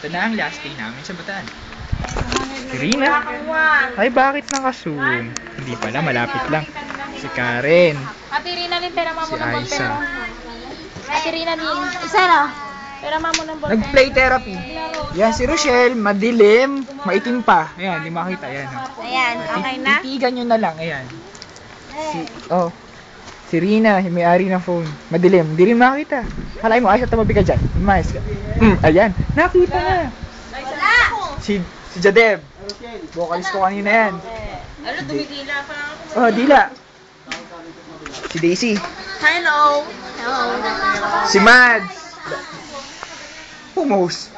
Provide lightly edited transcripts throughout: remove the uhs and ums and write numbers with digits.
Ito na ang last day namin sa Bataan. Irina? Ay, bakit naka-zoom? Hindi pala, malapit lang. Si Karen. Ate Rina din, pera mo Si ng ballpen. Aiza. Ate Rina din. Isa na. Pera mo ng ballpen. Nag-play therapy. Yan si Rochelle, madilim, maitim pa. Ayan, di makita. Ayan. Ayan, okay na? Titigan nyo na lang. Ayan. Si Rina, yung may-ari ng phone. Madilim, hindi rin makita. Halay mo, ayos at tumabi ka dyan. Umayos ka. Ayan, nakita na. Wala! Si Jadeb. Vocalist ko kanina yan. Ano, tumigila pa ako. Oh, Dila. Si Daisy. Hello! Hello! Si Mads. Almost.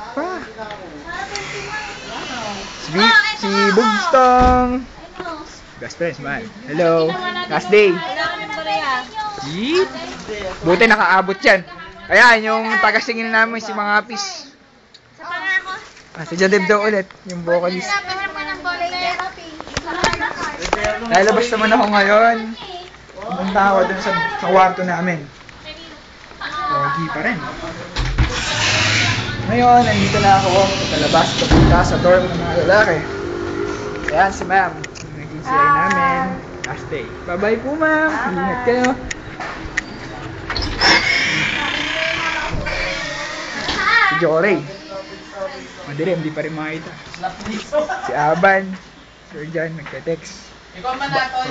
Si Bugstong. Best friends, man. Hello. Last day. Yeet. Buti nakaabot yan. Ayan, yung taga-singin namin si mga apis. Sa pangako. Si Jadeb daw ulit, yung vocalist. Pera mo ng ballpen. Lalabas naman ako ngayon. Pumunta ako dun sa kwarto namin. Pogi pa rin. Ngayon, nandito na ako sa labas, papunta sa dorm ng mga lalaki. Ayan si ma'am, naging CI namin. Last day. Bye-bye po ma'am. Ingat kayo. Si Jory. Madilim, di pa rin makita. Si Aban. Sir John, nagte-text.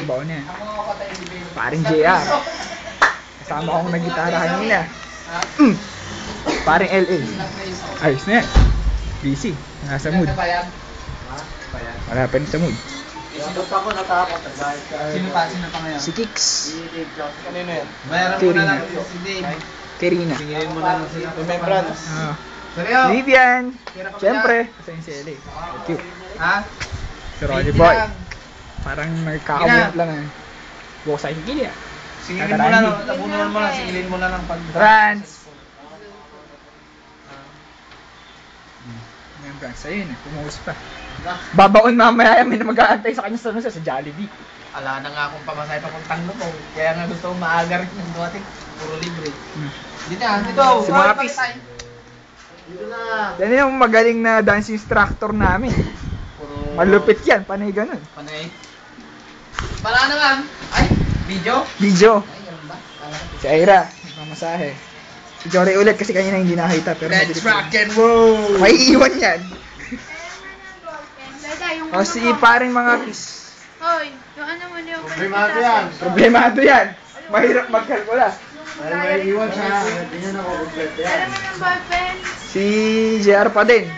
Babaw na yan. Paring JR. Kasama akong nag-gitara kanina. Paring LA. Ayos na yan. Busy. Nasa mood. Wala pa rin sa mood. Sino pa ako natakot? Sino pa ngayon? Si Kicks. Kanino yan? Bayaran mo na lang si Dave. Karina. Singilin mo na lang si Remembrance. Vivian. Siyempre. Kasi yung si LA. Cute. Ha? Si Rolly Boy. Parang nagkakamot lang eh. Bukas sa higili ah. Singilin mo na lang. Tabunuan mo lang. Singilin mo na lang pag... Trans. Remembrance. Ayun eh. Pumuhos pa. Babaon mamaya may mag-aantay sa kanya sa Jollibee. Ala na nga akong pamasahe papuntang Lupao. Kaya nga gusto kong maaga rin ng dumating. Puro libre. Dito na. Dito. Si mga pis. Dito na. Yan yung magaling na dance instructor namin. Puro... Malupit yan. Panay ganun. Panay. Para naman. Ay, video? Video. Ay, ganun ba? Si Aira. Mamasahe. Si Jory ulit kasi kanina hindi nakita. Pero Let's rock and roll! may iwan yan. O si paring mga pis. Hoy, yung ano mo yung Problemado yan. Problemado yan. Mahirap magkalkula. May iwan siya. Hindi niya nakukumpleto yan. Pera mo ng ballpen. Si JR pa din.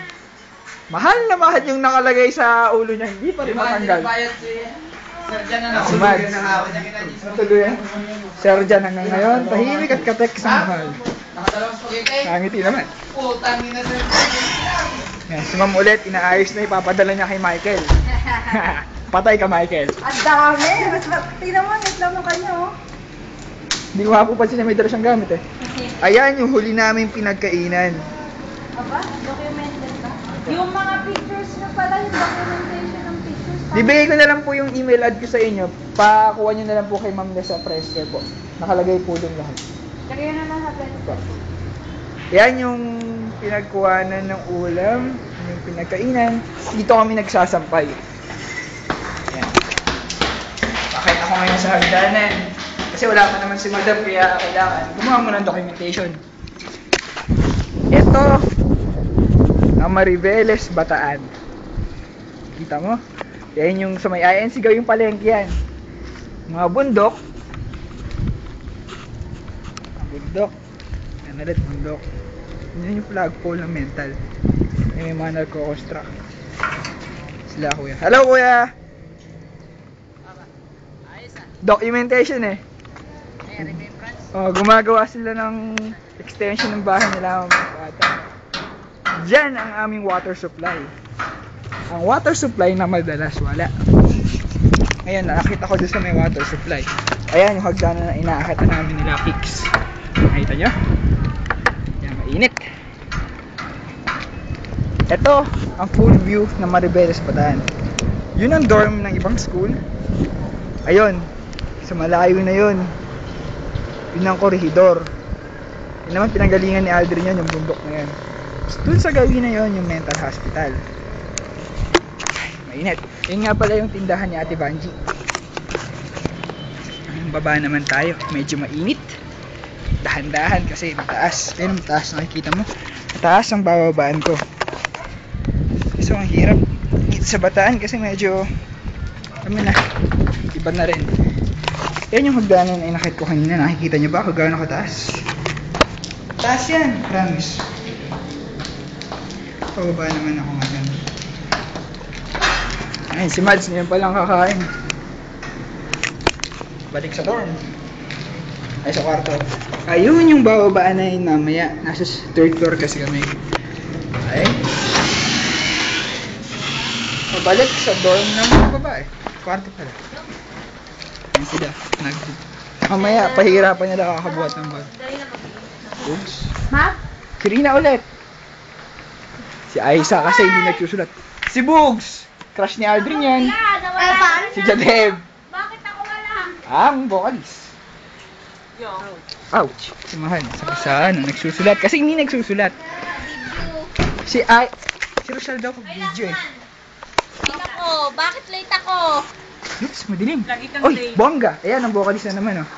Mahal na mahal yung nakalagay sa ulo niya. Hindi pa rin matanggal. si Serjan na Si Mads. Tuluyan. Sir Jan hanggang ngayon. Tahimik at katek sa mahal. Nakadalawang spaghetti. Nangiti naman. Putang ina sa Yan, si ma'am ulit, inaayos na ipapadala niya kay Michael. Patay ka, Michael. Ang dami! Tingnan mo, naglam mo kanya, oh. Hindi ko mapapansin na may dala siyang gamit eh. Ayan yung huli namin pinagkainan. Aba, documented ba? Yung mga pictures na pala, yung documentation ng pictures. Bibigay ko na lang po yung email ad ko sa inyo. Pakuha nyo na lang po kay Ma'am Nessa Presker po. Nakalagay po doon lahat. Lagyan na lang natin. Yan yung pinagkuhanan ng ulam, yung pinagkainan. Dito kami nagsasampay. Yan. Bakit ako ngayon sa hagdanan? Kasi wala pa naman si Madam, kaya kailangan gumawa mo ng documentation. Ito, ang Mariveles, Bataan. Kita mo? Yan yung sa may INC gawing palengke yan. Mga bundok. Bundok. Yan ulit, bundok. Yan yung flagpole ng mental. Yan yung mga nagko-construct. Sila kuya. Hello kuya! Documentation eh. Gumagawa sila ng extension ng bahay nila mga bata. Diyan ang aming water supply. Ang water supply na madalas wala. Ngayon nakakita ko doon sa may water supply. Ayan yung hagdanan na inaakit namin nila Kicks. Nakita nyo? Yan, mainit. Ito ang full view ng Mariveles, Bataan. Yun ang dorm ng ibang school. Ayun, sa malayo na yun. Yun ang korehidor. Yun naman pinanggalingan ni Aldrin yan, yung bundok na yan. Dun sa gawin na yon yung mental hospital. Ay, mainit. Yun nga pala yung tindahan ni Ate Vanji. Baba naman tayo. Medyo mainit. Dahan-dahan kasi mataas. Ayun, mataas. Nakikita mo? Mataas ang bababaan ko. So, ang hirap dito sa Bataan kasi medyo na, iba na rin. Yan yung hagdanan na inakit ko kanina. Nakikita nyo ba kung gaano kataas? Taas yan, promise. Pababa naman ako ngayon. Ayun, si Mads ngayon palang kakain. Balik sa dorm. Ay, sa kwarto. Ayun yung bababaan na yun mamaya. Nasa 3rd floor kasi kami. Ay. Pabalik sa dorm ng mga babae. Kwarto pala. Ayun sila. Mamaya, pahirapan nila kakabuhat ng bag. Oops. Ma? Si Rina ulit. Si Aisa kasi hindi nagsusulat. Si Bugs! Crush ni Aldrin yan. Si Jadeb. Bakit ako wala? Ang vocalist. Ouch. Si Mahal. Sa ano, nagsusulat. Kasi hindi nagsusulat. Si Rochelle daw kung video eh. Late ako. Bakit late ako? Oops, madilim. Oy, bongga. Ayan, ang vocalist na naman oh.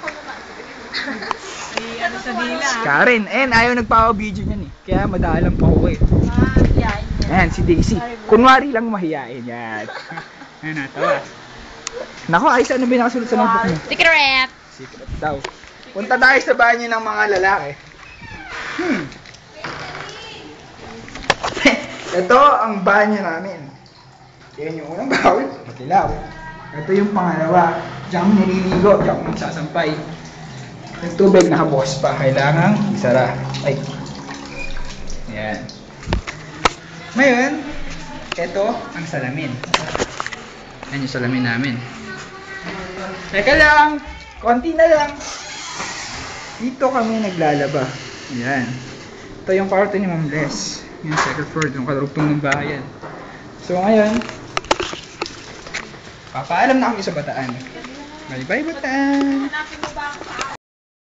Si Karen. Ayan, ayaw nagpapa-video niyan eh. Kaya madalang pa ako eh. Ayan, si Daisy. Kunwari lang mahihain. Yan. Ayan, natawa. Nako, Aisa, ano ba yung nakasulat sa notebook mo? Secret. Secret daw. Punta tayo sa banyo ng mga lalaki. Ito ang banyo namin. Yan yung unang bawal. Matilaw. Ito yung pangalawa. Diyan kami naliligo. Diyan kami magsasampay. Yung tubig nakabukas pa. Kailangang isara. Ay. Ayan. Ngayon, ito ang salamin. Ayan yung salamin namin. Teka lang. Konti na lang. Dito kami naglalaba. Ayan. Ito yung kwarto ni Ma'am Les. Yung 2nd floor. Yung karugtong ng bahayan. So ngayon, papaalam na kami sa Bataan. Bye bye Bataan!